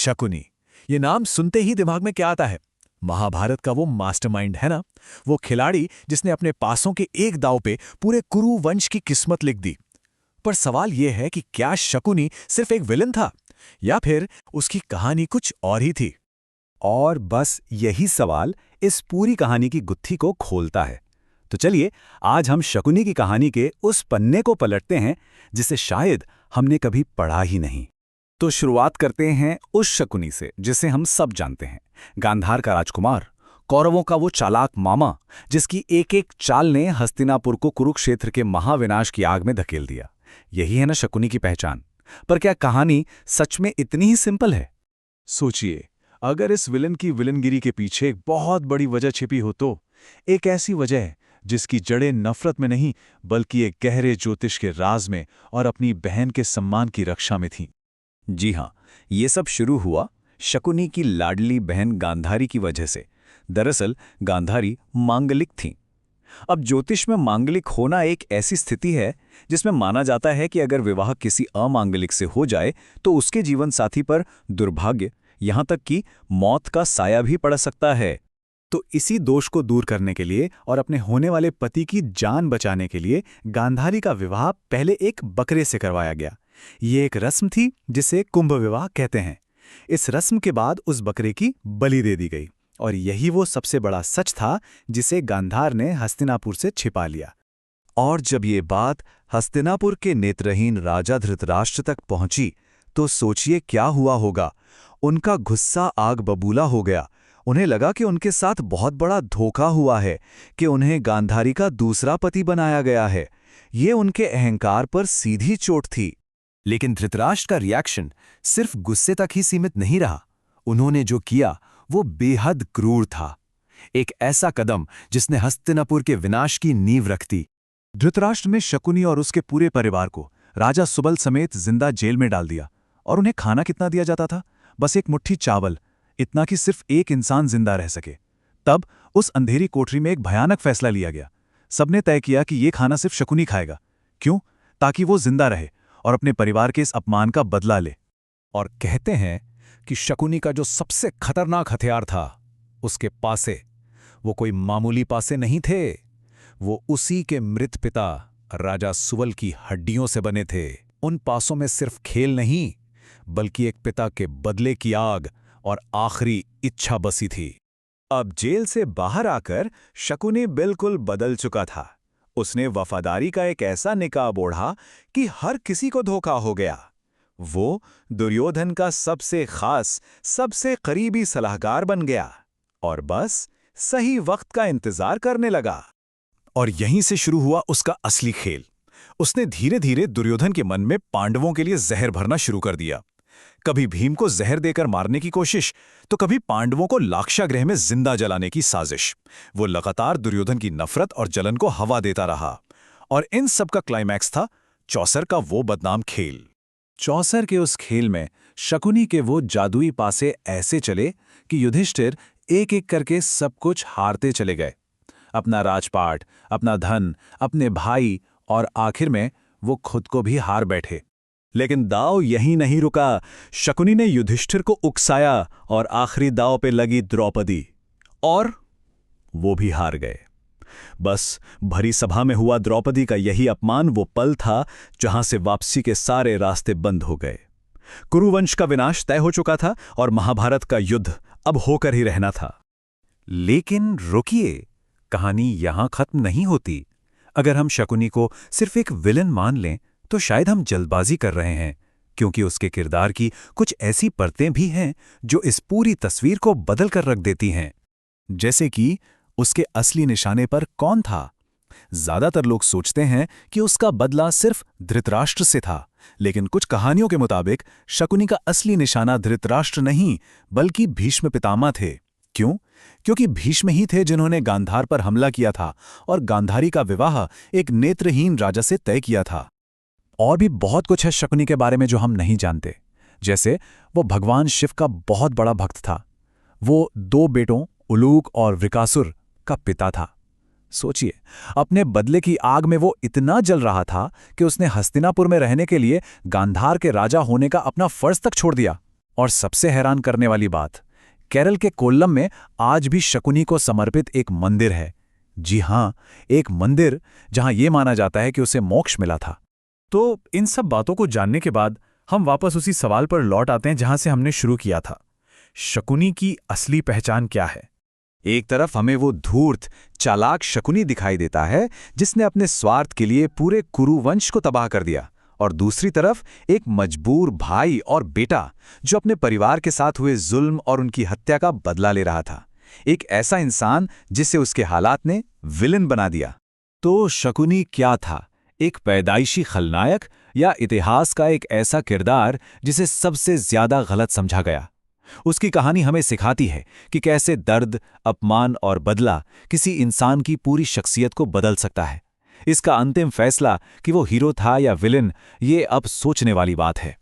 शकुनी। ये नाम सुनते ही दिमाग में क्या आता है? महाभारत का वो मास्टरमाइंड है ना, वो खिलाड़ी जिसने अपने पासों के एक दांव पे पूरे कुरु वंश की किस्मत लिख दी। पर सवाल यह है कि क्या शकुनी सिर्फ एक विलन था या फिर उसकी कहानी कुछ और ही थी? और बस यही सवाल इस पूरी कहानी की गुत्थी को खोलता है। तो चलिए आज हम शकुनी की कहानी के उस पन्ने को पलटते हैं जिसे शायद हमने कभी पढ़ा ही नहीं। तो शुरुआत करते हैं उस शकुनी से जिसे हम सब जानते हैं, गांधार का राजकुमार, कौरवों का वो चालाक मामा जिसकी एक एक चाल ने हस्तिनापुर को कुरुक्षेत्र के महाविनाश की आग में धकेल दिया। यही है ना शकुनी की पहचान। पर क्या कहानी सच में इतनी ही सिंपल है? सोचिए, अगर इस विलन की विलनगिरी के पीछे एक बहुत बड़ी वजह छिपी हो तो एक ऐसी वजह जिसकी जड़ें नफरत में नहीं बल्कि एक गहरे ज्योतिष के राज में और अपनी बहन के सम्मान की रक्षा में थी। जी हाँ, ये सब शुरू हुआ शकुनी की लाडली बहन गांधारी की वजह से। दरअसल गांधारी मांगलिक थीं। अब ज्योतिष में मांगलिक होना एक ऐसी स्थिति है जिसमें माना जाता है कि अगर विवाह किसी अमांगलिक से हो जाए तो उसके जीवन साथी पर दुर्भाग्य, यहां तक कि मौत का साया भी पड़ सकता है। तो इसी दोष को दूर करने के लिए और अपने होने वाले पति की जान बचाने के लिए गांधारी का विवाह पहले एक बकरे से करवाया गया। ये एक रस्म थी जिसे कुंभ विवाह कहते हैं। इस रस्म के बाद उस बकरे की बलि दे दी गई और यही वो सबसे बड़ा सच था जिसे गांधार ने हस्तिनापुर से छिपा लिया। और जब ये बात हस्तिनापुर के नेत्रहीन राजा धृतराष्ट्र तक पहुंची तो सोचिए क्या हुआ होगा। उनका गुस्सा आग बबूला हो गया। उन्हें लगा कि उनके साथ बहुत बड़ा धोखा हुआ है, कि उन्हें गांधारी का दूसरा पति बनाया गया है। ये उनके अहंकार पर सीधी चोट थी। लेकिन धृतराष्ट्र का रिएक्शन सिर्फ गुस्से तक ही सीमित नहीं रहा। उन्होंने जो किया वो बेहद क्रूर था। एक ऐसा कदम जिसने हस्तिनापुर के विनाश की नींव रख दी। धृतराष्ट्र ने शकुनी और उसके पूरे परिवार को राजा सुबल समेत जिंदा जेल में डाल दिया। और उन्हें खाना कितना दिया जाता था? बस एक मुट्ठी चावल, इतना कि सिर्फ एक इंसान जिंदा रह सके। तब उस अंधेरी कोठरी में एक भयानक फैसला लिया गया। सबने तय किया कि ये खाना सिर्फ शकुनी खाएगा। क्यों? ताकि वो जिंदा रहे और अपने परिवार के इस अपमान का बदला ले। और कहते हैं कि शकुनी का जो सबसे खतरनाक हथियार था, उसके पासे, वो कोई मामूली पासे नहीं थे। वो उसी के मृत पिता राजा सुबल की हड्डियों से बने थे। उन पासों में सिर्फ खेल नहीं बल्कि एक पिता के बदले की आग और आखिरी इच्छा बसी थी। अब जेल से बाहर आकर शकुनी बिल्कुल बदल चुका था। उसने वफादारी का एक ऐसा निकाब ओढ़ा कि हर किसी को धोखा हो गया। वो दुर्योधन का सबसे खास, सबसे करीबी सलाहकार बन गया और बस सही वक्त का इंतजार करने लगा। और यहीं से शुरू हुआ उसका असली खेल। उसने धीरे धीरे दुर्योधन के मन में पांडवों के लिए जहर भरना शुरू कर दिया। कभी भीम को जहर देकर मारने की कोशिश, तो कभी पांडवों को लाक्षागृह में जिंदा जलाने की साजिश। वो लगातार दुर्योधन की नफरत और जलन को हवा देता रहा। और इन सब का क्लाइमैक्स था चौसर का वो बदनाम खेल। चौसर के उस खेल में शकुनी के वो जादुई पासे ऐसे चले कि युधिष्ठिर एक एक करके सब कुछ हारते चले गए। अपना राजपाट, अपना धन, अपने भाई और आखिर में वो खुद को भी हार बैठे। लेकिन दांव यहीं नहीं रुका। शकुनी ने युधिष्ठिर को उकसाया और आखिरी दांव पे लगी द्रौपदी, और वो भी हार गए। बस भरी सभा में हुआ द्रौपदी का यही अपमान वो पल था जहां से वापसी के सारे रास्ते बंद हो गए। कुरुवंश का विनाश तय हो चुका था और महाभारत का युद्ध अब होकर ही रहना था। लेकिन रुकिए, कहानी यहां खत्म नहीं होती। अगर हम शकुनी को सिर्फ एक विलन मान लें तो शायद हम जल्दबाजी कर रहे हैं, क्योंकि उसके किरदार की कुछ ऐसी परतें भी हैं जो इस पूरी तस्वीर को बदल कर रख देती हैं। जैसे कि उसके असली निशाने पर कौन था? ज्यादातर लोग सोचते हैं कि उसका बदला सिर्फ धृतराष्ट्र से था, लेकिन कुछ कहानियों के मुताबिक शकुनी का असली निशाना धृतराष्ट्र नहीं बल्कि भीष्म पितामह थे। क्यों? क्योंकि भीष्म ही थे जिन्होंने गांधार पर हमला किया था और गांधारी का विवाह एक नेत्रहीन राजा से तय किया था। और भी बहुत कुछ है शकुनी के बारे में जो हम नहीं जानते। जैसे वो भगवान शिव का बहुत बड़ा भक्त था। वो 2 बेटों उलूक और वृकासुर का पिता था। सोचिए, अपने बदले की आग में वो इतना जल रहा था कि उसने हस्तिनापुर में रहने के लिए गांधार के राजा होने का अपना फर्ज तक छोड़ दिया। और सबसे हैरान करने वाली बात, केरल के कोल्लम में आज भी शकुनी को समर्पित एक मंदिर है। जी हां, एक मंदिर जहां यह माना जाता है कि उसे मोक्ष मिला था। तो इन सब बातों को जानने के बाद हम वापस उसी सवाल पर लौट आते हैं जहां से हमने शुरू किया था। शकुनी की असली पहचान क्या है? एक तरफ हमें वो धूर्त, चालाक शकुनी दिखाई देता है जिसने अपने स्वार्थ के लिए पूरे कुरु वंश को तबाह कर दिया, और दूसरी तरफ एक मजबूर भाई और बेटा जो अपने परिवार के साथ हुए जुल्म और उनकी हत्या का बदला ले रहा था। एक ऐसा इंसान जिसे उसके हालात ने विलन बना दिया। तो शकुनी क्या था? एक पैदाइशी खलनायक या इतिहास का एक ऐसा किरदार जिसे सबसे ज्यादा गलत समझा गया? उसकी कहानी हमें सिखाती है कि कैसे दर्द, अपमान और बदला किसी इंसान की पूरी शख्सियत को बदल सकता है। इसका अंतिम फैसला कि वो हीरो था या विलन, ये अब सोचने वाली बात है।